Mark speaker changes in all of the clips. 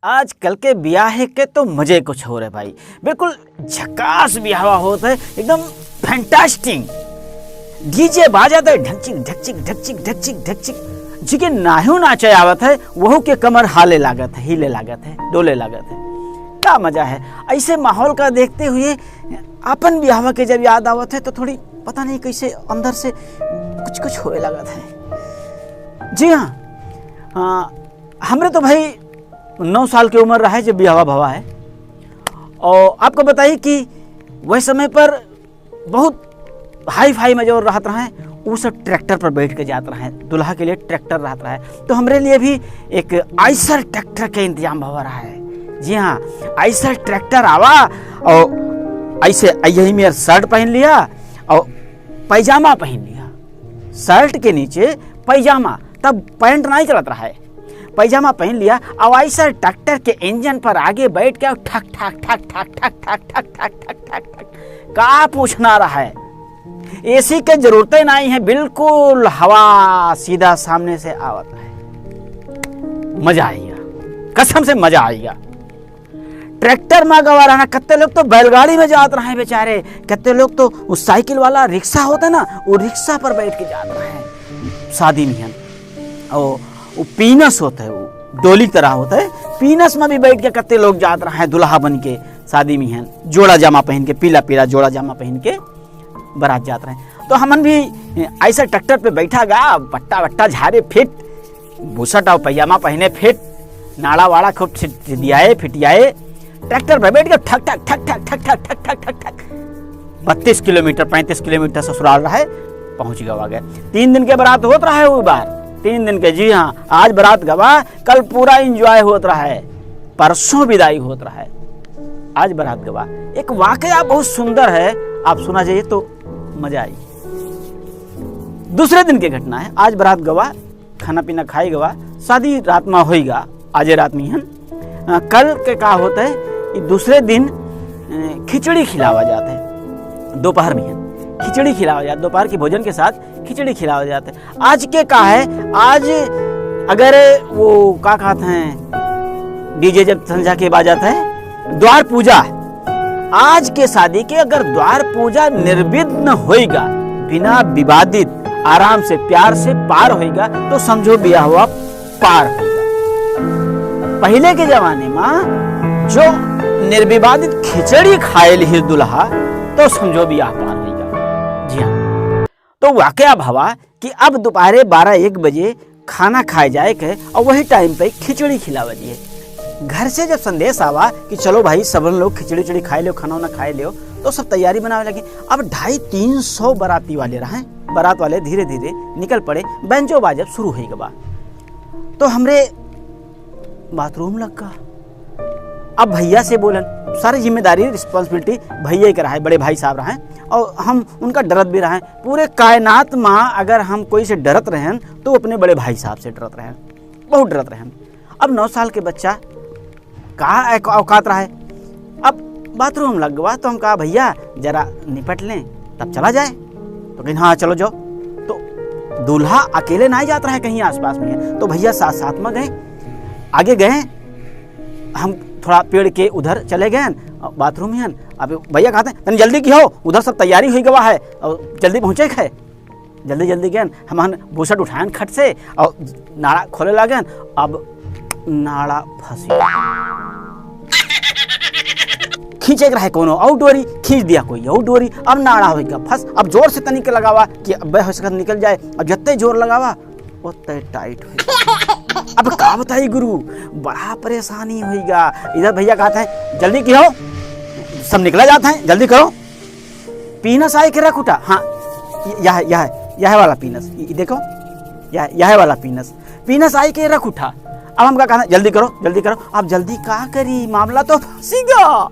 Speaker 1: आजकल के ब्याह के तो मजे कुछ हो रहे भाई, बिल्कुल झकास ब्याह होता है, एकदम फैंटास्टिक। डीजे बाजाते ढकचिक ढकचिक ढकचिक ढकचिक ढकचिक, जिके नाहू नाचे आवत है वहू के कमर हाले लागत है, हिले लागत है, डोले लागत है। क्या मजा है ऐसे माहौल का देखते हुए। अपन ब्याह के जब याद आवत है तो थोड़ी पता नहीं कैसे अंदर से कुछ कुछ होए लागत है। जी हाँ, हमरे तो भाई 9 साल की उम्र रहा है जब ब्याह भवा है। और आपको बताइए कि वह समय पर बहुत हाई फाई में जो रहत रहा है वो सब ट्रैक्टर पर बैठ के जात रहा है, दुल्हा के लिए ट्रैक्टर रहता है। तो हमारे लिए भी एक आइसर ट्रैक्टर का इंतजाम भवा रहा है। जी हाँ, आइसर ट्रैक्टर आवा और ऐसे यही में शर्ट पहन लिया और पैजामा पहन लिया, शर्ट के नीचे पैजामा, तब पैंट नहीं चलत रहा है, पैजामा पहन लिया और ऐसा ट्रैक्टर के इंजन पर आगे बैठ के ठक ठक ठक ठक ठक ठक ठक ठक ठक ठक ठक, का पूछना रहा है। एसी के जरूरत ही नहीं है, बिल्कुल हवा सीधा सामने से आवता है। मजा आएगा, कसम से मजा आएगा। ट्रैक्टर में गवा रहना, कितने लोग तो बैलगाड़ी में जाते रहे बेचारे, कितने लोग तो उस साइकिल वाला रिक्शा होता है ना, वो रिक्शा पर बैठ के जाते रहे शादी में। और वो पीनस होता है, वो डोली तरह होता है, पीनस में भी बैठ के कितने लोग जाते रहे दुल्हा बन के शादी में, जोड़ा जामा पहन के, पीला पीला जोड़ा जामा पहन के बारात जाते रहे। तो हमन भी ऐसा ट्रैक्टर पे बैठा गा, पट्टा वट्टा झारे फिट, बुशट और पैजामा पहने फिट, नाड़ा वाड़ा खूब दियाए फिटियाए, ट्रैक्टर पे बैठ के ठक ठक ठक ठक ठक ठक ठक ठक ठक ठक 32 किलोमीटर 35 किलोमीटर ससुराल रहा है, पहुंच गवा गए। 3 दिन के बारात होत रहा है वो बार, 3 दिन के। जी हाँ, आज बारात गवा, कल पूरा एंजॉय होत रहा है, परसों विदाई होत रहा है, आज बारात गवा। एक वाकया बहुत सुंदर है, आप सुना जाइए तो मजा आई। दूसरे दिन की घटना है, आज बारात गवा, खाना पीना खाई गवा, शादी रात में होईगा, आज रात में हन। कल के का होता है, दूसरे दिन खिचड़ी खिलावा जाता है, दोपहर में खिचड़ी खिलावा जाता है, दोपहर के भोजन के साथ खिचड़ी खिलावा जाता है। आज के का है, आज अगर वो का कहते हैं, डीजे जब संझा के बाद जाता है द्वार पूजा, आज के शादी के अगर द्वार पूजा निर्विघ्न होएगा, बिना विवादित आराम से प्यार से पार होएगा, तो समझो ब्याह हुआ पार होएगा। पहले के जमाने में जो निर्विवादित खिचड़ी खाए ली दुल्हा, तो समझो ब्याह पार होएगा। जी हाँ, तो वाकया भवा कि अब दोपहर 12-1 बजे खाना खाए जाए के, और वही टाइम पे खिचड़ी खिलावा दिए। घर से जब संदेश आवा कि चलो भाई सब लोग खिचड़ी उचड़ी खाए लो, खाना वाना खाए लो, तो सब तैयारी बनाने लगे। अब 250-300 बाराती वाले रहे, बारात वाले धीरे धीरे निकल पड़े, बैंजो बाजब शुरू हो गया। तो हमरे बाथरूम लगा, अब भैया से बोलन, सारी जिम्मेदारी रिस्पॉन्सिबिलिटी भैया के रहा है, बड़े भाई साहब रहे, और हम उनका डरत भी रहे। पूरे कायनात में अगर हम कोई से डरत रहें तो अपने बड़े भाई साहब से डरत रहें, बहुत डरत रहें। अब 9 साल के बच्चा का औकात रहा है। अब बाथरूम लग गया तो हम कहा भैया जरा निपट लें तब चला जाए, तो कहीं हाँ चलो जाओ। तो दूल्हा अकेले नहीं जाता है, कहीं आसपास में है, तो भैया साथ साथ में गए, आगे गए, हम थोड़ा पेड़ के उधर चले गए बाथरूम में। अब भैया कहते हैं जल्दी की हो, उधर सब तैयारी हुई गवा है और जल्दी पहुँचे है, जल्दी जल्दी गए हम बुशट उठाएं खट से और नाड़ा खोले लगे। अब नाड़ा फंसी, खींचे रहे कोनो और डोरी, खींच दिया कोई और डोरी, अब नाड़ा होगा फंस। अब जोर से तनिक लगावा कि अब हो सकता निकल जाए, अब जितने जोर लगावा उतने टाइट हो। अब का बताई गुरु, बड़ा परेशानी होगा। इधर भैया कहते हैं जल्दी की हो, सब निकला जाते हैं, जल्दी करो, पीनस आए के रख उठा। हाँ यह वाला पीनस, देखो यह वाला पीनस आए के रख उठा। अब हम क्या कहना, जल्दी करो। अब जल्दी का करी, मामला तो फंसीगा,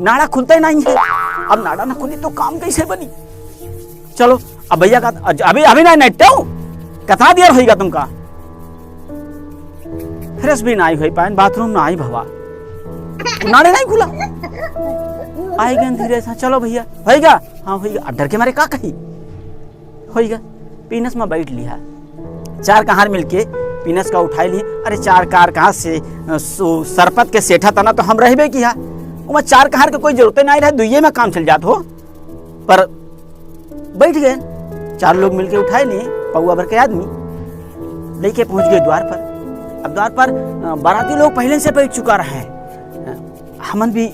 Speaker 1: नाड़ा खुलता ही नहीं है। अब नाड़ा ना खुली तो काम कैसे बनी। चलो अब भैया का अभी नहीं नटते हो, कथा देर होगा तुमका, फ्रेश भी नहीं हो पाए, बाथरूम ना आई भवा, नाड़े नहीं खुला, आई गए धीरे से, चलो भैया होगा, हाँ होगा। डर के मारे का कही होगा, पीनस में बैठ लिया, 4 कहार मिलके पीनस का उठाई लिए। अरे 4 कार कहाँ से सरपत के सेठा तना तो हम रहबे किया, वहाँ 4 कार के कोई जरूरत नहीं रहे, दुइये में काम चल जात हो। पर बैठ गए, 4 लोग मिलके उठाए लिए, पौआ भर के आदमी लेके पहुंच गए द्वार पर। अब द्वार पर बाराती लोग पहले से बैठ चुका रहे, हमन भी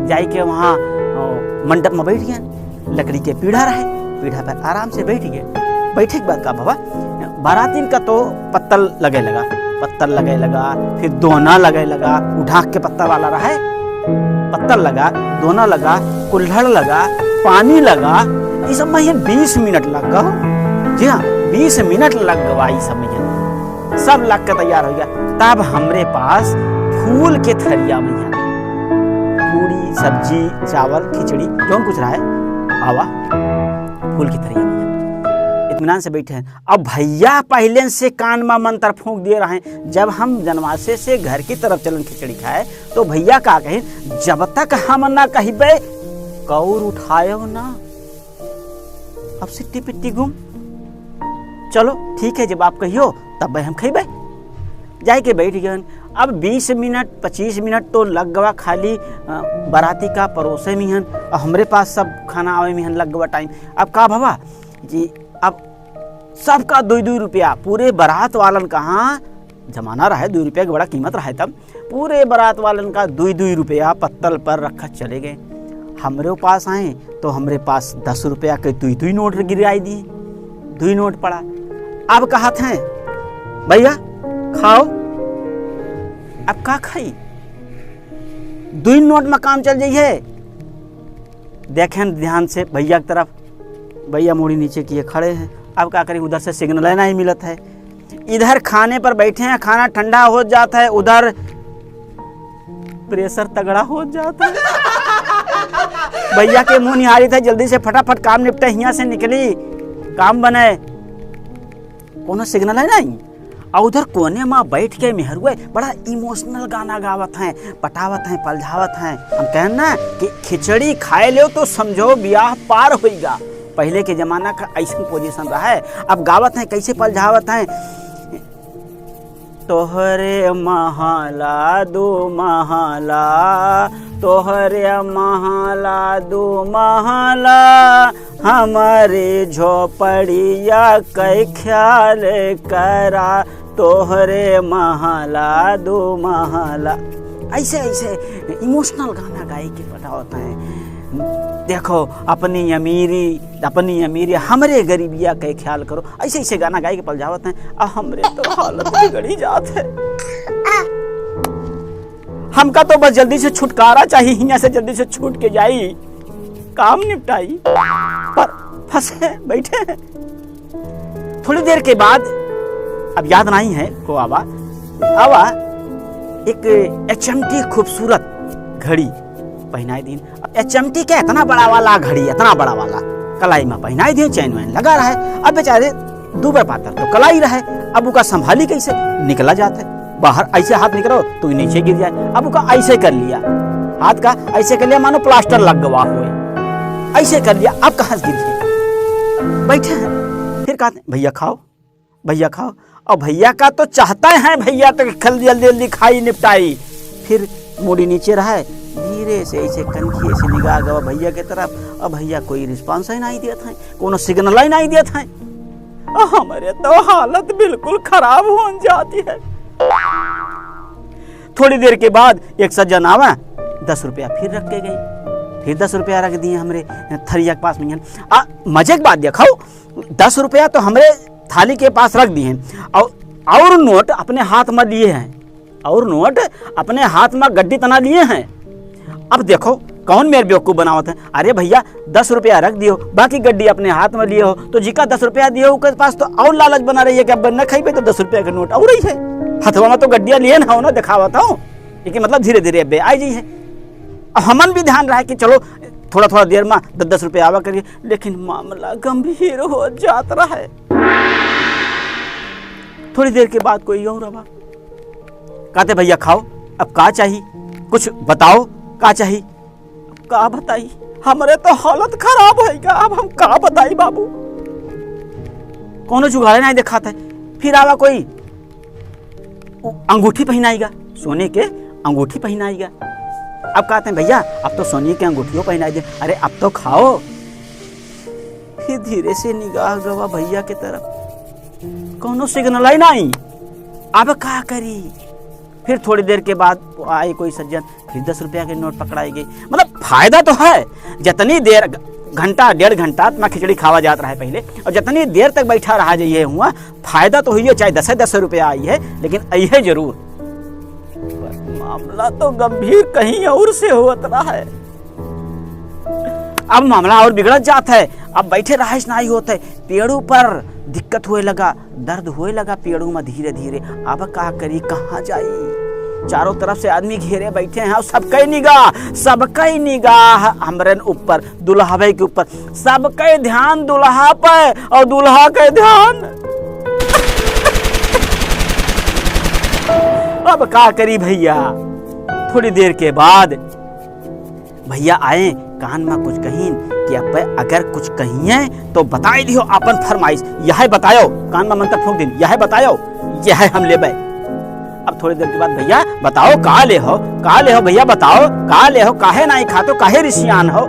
Speaker 1: जाई के वहाँ मंडप में बैठ गए। लकड़ी के पीढ़ा रहे, पीढ़ा पर आराम से बैठ गए। बैठे के बाद का बाबा बारातीन का तो पत्तल लगे लगा, फिर दोना लगे लगा, उठाक के पत्ता वाला रहा, पत्तल लगा, दोना लगा, कुल्हड़ लगा, पानी लगा। ये सब में 20 मिनट लग गए। जी हाँ, 20 मिनट लग गवा। ये सब में सब लग के तैयार हो गया। तब हमरे पास फूल के थरिया में पूरी सब्जी चावल खिचड़ी जो कुछ रहा है, आवा फूल की थरिया में इत्मीनान से बैठे हैं। अब भैया पहले से कान में मंत्र फूंक दिए रहे। जब हम जनवासे से घर की तरफ चलन खिचड़ी खाए तो भैया का कहे, जब तक हम ना कहिबे कौर उठायो ना, अब सिट्टी पिट्टी घूम। चलो ठीक है, जब आप कहियो तब हम खेबे। जाए के बैठ गए। अब 20 मिनट 25 मिनट तो लग गवा खाली बाराती का परोसे में हन, और हमरे पास सब खाना आवे में हन लग गवा टाइम। अब का भवा जी, अब सबका 2-2 रुपया, पूरे बारात वालन कहाँ जमाना रहा, 2 रुपया की बड़ा कीमत रहा। तब पूरे बारात वालन का 2-2 रुपया पत्तल पर रखा चले गए। हमरे पास आए तो हमरे पास 10 रुपया के 2 नोट गिराई दिए, 2 नोट पड़ा। अब कहा थे भैया खाओ, अब का खाई, 2 नोट में काम चल जाइए। देखें ध्यान से भैया की तरफ, भैया मुड़ी नीचे किए खड़े हैं। अब क्या करें, उधर से सिग्नल नहीं मिलत है, इधर खाने पर बैठे हैं, खाना ठंडा हो जाता है, उधर प्रेशर तगड़ा हो जाता है। भैया के मुंह निहारी था, जल्दी से फटाफट काम निपटे, यहाँ से निकली, काम बने, कोनो सिग्नल है नहीं। और उधर कोने में बैठ के मेहरुए बड़ा इमोशनल गाना गावत हैं, पटावत हैं, पलझावत हैं। हम कहन ना कि खिचड़ी खाए लो तो समझो ब्याह पार होइगा। पहले के जमाना का ऐसा पोजीशन रहा है। अब गावत हैं, कैसे पलझावत हैं, तोहरे महला 2 महला, तोहरे महला 2 महला, हमारे झोपड़िया कै ख्याल करा, तोहरे महला 2 महला। ऐसे ऐसे इमोशनल गाना गाए के पटावत हैं। देखो अपनी अमीरी हमरे गरीबिया के ख्याल करो, ऐसे ऐसे गाना गाए के पलझावत हैं। अब हमरे तो हालत बिगड़ी जात है। हमका तो बस जल्दी से छुटकारा चाहिए, यहाँ से जल्दी से छूट के जाई, काम निपटाई, पर फंसे बैठे हैं। थोड़ी देर के बाद, अब याद नहीं है को आवा एक HMT खूबसूरत घड़ी पहनाई दी। HMT के इतना बड़ा वाला घड़ी, इतना बड़ा वाला कलाई में पहनाई दी, चैन वैन लगा रहा है। अब बेचारे दूबर पातर तो कलाई रहे, अब उसका संभाली कैसे, निकला जाता है बाहर, ऐसे हाथ निकलो तो नीचे गिर जाए। अब उसका ऐसे कर लिया, हाथ का ऐसे कर लिया मानो प्लास्टर लग गवा हुए, ऐसे कर लिया। अब कहाँ से गिर गए, बैठे हैं। फिर कहते भैया खाओ, भैया खाओ। और भैया का तो चाहता है, भैया तो जल्दी जल्दी खाई निपटाई। फिर मुड़ी नीचे रहा है, धीरे से ऐसे कनखी से निगाह गवा भैया के तरफ। और भैया कोई रिस्पांस ही नहीं दिया था, कोनो सिग्नल ही नहीं दिया था। हमारे तो हालत बिल्कुल खराब हो जाती है। थोड़ी देर के बाद एक सज्जन आवा, 10 रुपया फिर रख के गई, फिर 10 रुपया रख दिए हमरे थरिया के पास में। मजे की बात दिखाओ, 10 रुपया तो हमरे थाली के पास रख दिए और नोट अपने हाथ में लिए हैं, और नोट अपने हाथ में गड्डी तना लिए हैं। अब देखो कौन मेरे बेवकूफ बनावत है। अरे भैया 10 रुपया रख दियो, बाकी गड्डी अपने हाथ में लिए हो, तो जिका 10 रुपया दियो उसके पास तो और लालच बना रही है कि अब न खाई तो 10 रुपया का नोट और ही है हथवा में, तो गड्डिया लिए ना हो ना, दिखावत हूँ, लेकिन मतलब धीरे धीरे अब आई जी है। हमन भी ध्यान रहा है कि चलो थोड़ा थोड़ा देर में 10-10 रुपया आवा करिए, लेकिन मामला गंभीर हो जाता रहा है। थोड़ी देर के बाद कोई और आवा, कहते भैया खाओ, अब का चाहिए, कुछ बताओ का चाहिए। का बताई, हमारे तो हालत खराब होगा, अब हम का बताई बाबू, कोनो जुगाड़ नहीं दिखाता है। फिर आवा कोई, अंगूठी पहनाएगा, सोने के अंगूठी पहनाएगा। अब कहते हैं भैया अब तो सोने के अंगूठियों पहनाई दे। अरे अब तो खाओ। फिर धीरे से निगाह गवा भैया की तरफ, कौनो सिग्नल आई नहीं। अब क्या करी? फिर थोड़ी देर के बाद आए कोई सज्जन, फिर 10 रुपया के नोट पकड़ाई गई। मतलब फायदा तो है, जितनी देर घंटा 1.5 घंटा मैं खिचड़ी खावा जाता रहा पहले, और जितनी देर तक बैठा रहा जाइए हुआ फायदा तो हुई है, चाहे 10 रुपया आई है लेकिन आई है जरूर। मामला तो गंभीर कहीं और से होता है। अब मामला और बिगड़ जाता है। अब बैठे रहाइश नहीं होते, पेड़ों पर दिक्कत होए लगा, दर्द होए लगा पेड़ों में धीरे धीरे। अब क्या करी, कहाँ जाई? चारों तरफ से आदमी घेरे बैठे हैं और सबका निगाह हमरे ऊपर, दुल्हावे के ऊपर। सबका ध्यान दुल्हा पे और दुल्हा का ध्यान। अब क्या करी भैया? थोड़ी देर के बाद भैया आए, कान में कुछ कहीन कि अब अगर कुछ कहिए तो बताई दियो अपन फरमाइश। यह बतायो, कान में मंत्र फूंक दिन, यह बतायो, यह हम लेबे। अब थोड़ी देर के बाद भैया बताओ का ले हो भैया, बताओ का ले हो, काहे नहीं खातो, काहे रिसियान हो,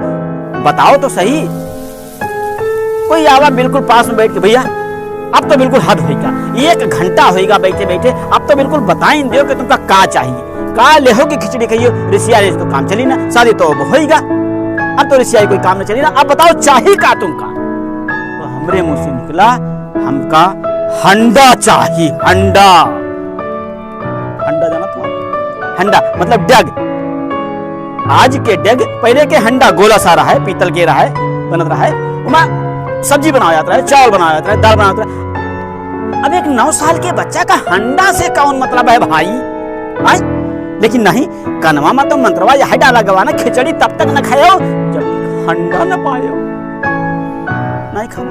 Speaker 1: बताओ तो सही। कोई आवा बिल्कुल पास में बैठ के, भैया अब तो बिल्कुल हद होगा, 1 घंटा होगा बैठे बैठे, अब तो बिल्कुल बताई दो कि तुमका का चाहिए, का ले हो कि खिचड़ी खाइयो, रिसिया ले तो काम चली ना, शादी तो होगा, अब तो रिसिया कोई काम न चली ना, अब बताओ चाहिए का तुमका? तो हमरे मुंह से निकला, हमका हंडा चाहिए। हंडा जाना तो, हंडा मतलब डग। आज के डग, पहले के हंडा गोला सा रहा है, पीतल के रहा है, बनत रहा है, उमा सब्जी बनाया जाता है, चावल बनाया जाता है, दाल बनाया जाता है। अब एक 9 साल के बच्चा का हंडा से कौन मतलब है भाई? आई लेकिन नहीं, कनवा में तो मंत्रवा यह डाला गवा ना, खिचड़ी तब तक न खाओ जब हंडा न पायो, नहीं खाओ।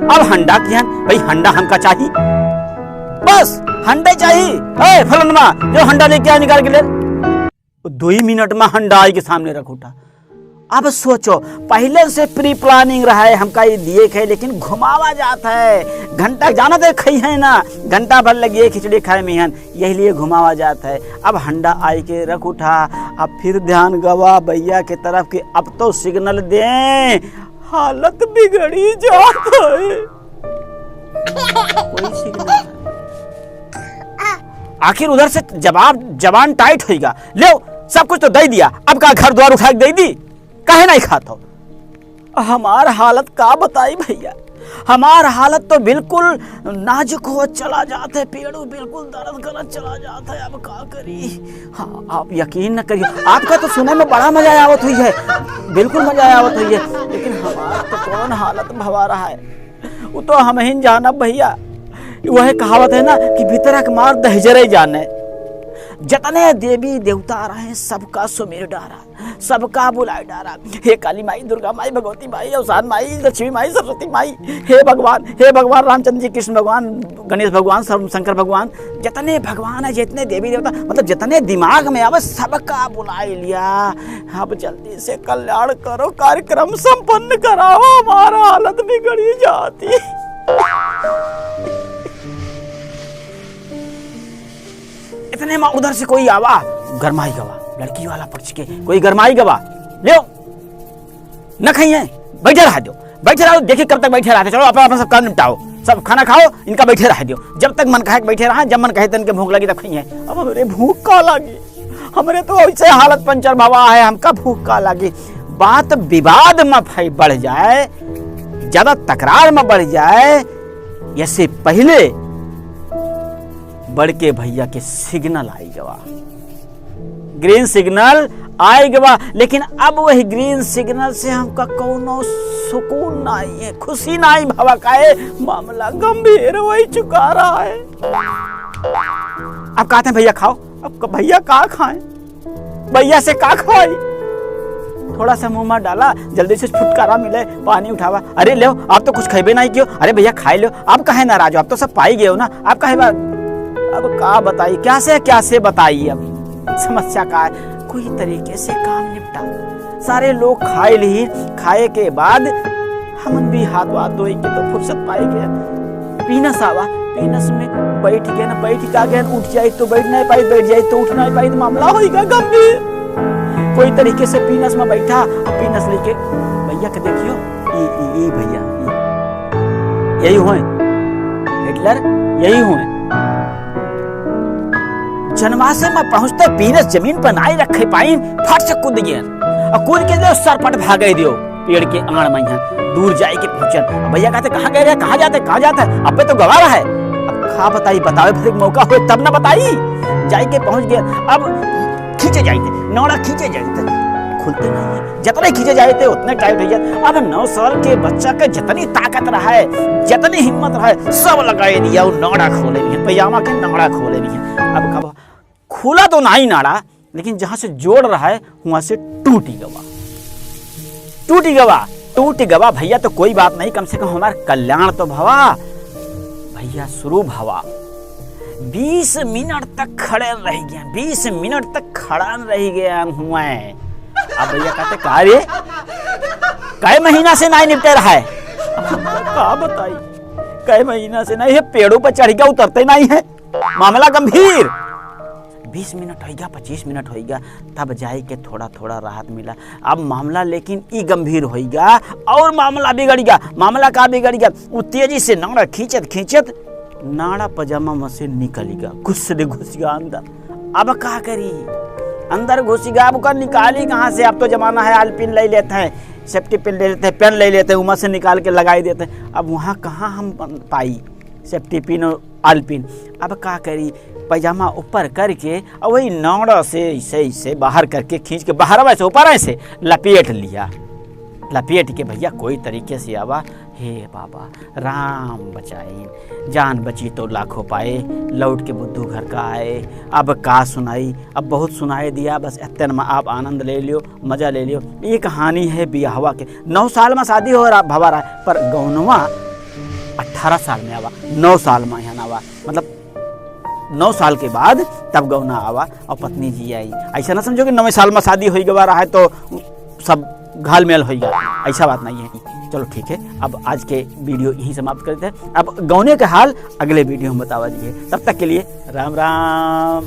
Speaker 1: अब हंडा किया भाई, हंडा हमका चाहिए, बस हंडा चाहिए। फलनमा जो हंडा लेके आ, निकाल के ले। 2 मिनट में हंडा आई के सामने रख उठा। अब सोचो, पहले से प्री प्लानिंग रहा है, हमका ये दिए खे, लेकिन घुमावा जाता है, घंटा जाना तो खाई है ना, घंटा भर लगी खिचड़ी खाए मिहन, यही लिए घुमावा जाता है। अब हंडा आई के रख उठा। अब फिर ध्यान गवा भैया के तरफ कि अब तो सिग्नल दे, हालत बिगड़ी जात है। कोई सिग्नल, आखिर उधर से जबान टाइट होगा, ले सब कुछ तो दे दिया, अब का घर द्वार उठा के दे दी, काहे नहीं खाता? हमार हालत का बताई भैया, हमार हालत तो बिल्कुल नाजुक हो चला जाता है, पेड़ों बिल्कुल दर्द करत चला जाता है। अब क्या करी? हाँ, आप यकीन न करिए, आपका तो सुनने में बड़ा मजा आवत हुई है, बिल्कुल मजा आवत हुई है, लेकिन हमारा तो कौन हालत भवा रहा है, वो तो हम ही जाना भैया। वह कहावत है ना कि भीतर मार दहजरे जाने। जतने देवी देवता आ रहे हैं सबका सुमेर डारा, सबका बुलाए डारा। हे काली माई, दुर्गा माई, भगवती माई, अवसान माई, लक्ष्मी माई, सरस्वती माई, हे भगवान रामचंद्र जी, कृष्ण भगवान, गणेश भगवान, शंकर भगवान, जितने भगवान है, जितने देवी देवता, मतलब जितने दिमाग में आवे सबका बुलाए लिया। अब जल्दी से कल्याण करो, कार्यक्रम संपन्न कराओ, हमारा हालत बिगड़ी जाती। इतने में उधर से कोई आवा, गरमाई गवा, लड़की वाला पक्ष के कोई गरमाई गवा, ले न खाइए, बैठे रह दो, देखिए कब तक बैठे रहते, चलो अपना सब काम निपटाओ, सब खाना खाओ, इनका बैठे रह दो, जब तक मन कहे बैठे रहा, जब मन कहे तो इनके भूख लगी तब खाइए। अब हमरे भूख का लगी, हमरे तो ऐसे हालत पंचर भवा है, हमका भूख का लगी। बात विवाद में बढ़ जाए, ज्यादा तकरार में बढ़ जाए, इससे पहले बड़के भैया के सिग्नल आई गवा, ग्रीन सिग्नल आई गवा। लेकिन अब वही ग्रीन सिग्नल से हमका कोनो सुकून नहीं है, खुशी नहीं भवा, काहे मामला गंभीर हो चुका रहा है। अब कहते हैं भैया खाओ, अब भैया का खाएं, भैया से का खाए? थोड़ा सा मुंह में डाला, जल्दी से छुटकारा मिले, पानी उठावा, अरे लो आप तो कुछ खेबे नहीं क्यों, अरे भैया खाई लो, आप काहे नाराज हो, आप तो सब पाई गए हो ना, आप काहे बात। अब का बताइए, क्या से बताइए, अब समस्या का है, कोई तरीके से काम निपटा, सारे लोग खाए ली, खाए के बाद हम भी हाथ धोई के तो फुर्सत पाई गया। पीनस आवा, पीनस में बैठ गए ना, बैठ का गए, उठ जाए तो बैठ नहीं पाई, बैठ जाए तो उठ नहीं पाई, तो मामला होगा गंभीर। कोई तरीके से पीनस में बैठा और पीनस लेके भैया के देखियो, ये भैया यही हुए हिटलर, यही हुए। जनवासे में पहुंचते पीनस जमीन पर नाई रखे पाई, फट से कूद गए और कूद के सरपट भागे दियो पेड़ के आड़ में, दूर जाए के पहुंचन। भैया कहते कहाँ गए रे, कहाँ जाते, कहाँ जाते, अब तो गवा रहा है, अब खा बताई, बतावे फिर मौका हो तब ना बताई। जाए के पहुंच गए, अब खींचे जाते, नौड़ा खींचे जाते, खुलते नहीं है, जितने खींचे जाते उतने टाइट हो जाते। अब 9 साल के बच्चा के जितनी ताकत रहा है, जितनी हिम्मत रहा है, सब लगाए दिया, वो नौड़ा खोले नहीं है, पैजामा के नौड़ा खोले नहीं है। अब कब खुला तो नहीं नाड़ा, लेकिन जहां से जोड़ रहा है वहां से टूट गवा, टूट गवा, टूट गवा। भैया तो कोई बात नहीं, कम से कम हमारा कल्याण तो भवा। भैया शुरू भवा, 20 मिनट तक खड़े रह गए, 20 मिनट तक खड़ा रह गया हुआ है। अब भैया कहते कहा रे, कई महीना से नहीं निपटे रहा है, कहा बताई, कई महीना से नहीं है, पेड़ों पर चढ़ गया, उतरते नहीं है, मामला गंभीर। 20 मिनट होगा, 25 मिनट होगा, तब जाए के थोड़ा थोड़ा राहत मिला। अब मामला लेकिन ई गंभीर होगा और मामला बिगड़ गया। मामला का बिगड़ गया, वो तेजी से नाड़ा खींचत खींचत नाड़ा पजामा में से निकल गया, घुस गया अंदर। अब क्या करी, अंदर घुस गया, अब निकाली कहाँ से। अब तो जमाना है, आलपिन ले लेते हैं, सेफ्टी पिन ले लेते हैं, पेन ले लेते हैं, उमर से निकाल के लगाई देते हैं। अब वहाँ कहाँ हम पाई सेफ्टी पिन और आलपिन। अब क्या करी, पैजामा ऊपर करके और वही नाड़ा से ऐसे बाहर करके खींच के बाहर वैसे ऊपर ऐसे लपेट लिया, लपेट के भैया कोई तरीके से आवा। हे बाबा राम बचाई, जान बची तो लाखों पाए, लौट के बुद्धू घर का आए। अब का सुनाई, अब बहुत सुनाई दिया, बस इतने में आप आनंद ले लियो, मजा ले लियो। ये कहानी है बियाहवा के। 9 साल में शादी हो रहा भवा रहा, पर गौनवा 18 साल में आवा, 9 साल में यहाँ आवा, मतलब 9 साल के बाद तब गौना आवा और पत्नी जी आई। ऐसा ना समझो कि 9वें साल में शादी हो गवा रहा है तो सब घाल मेल हो गया, ऐसा बात नहीं है। चलो ठीक है, अब आज के वीडियो यहीं समाप्त करते हैं। अब गौने का हाल अगले वीडियो में बतावा दीजिए, तब तक के लिए राम राम।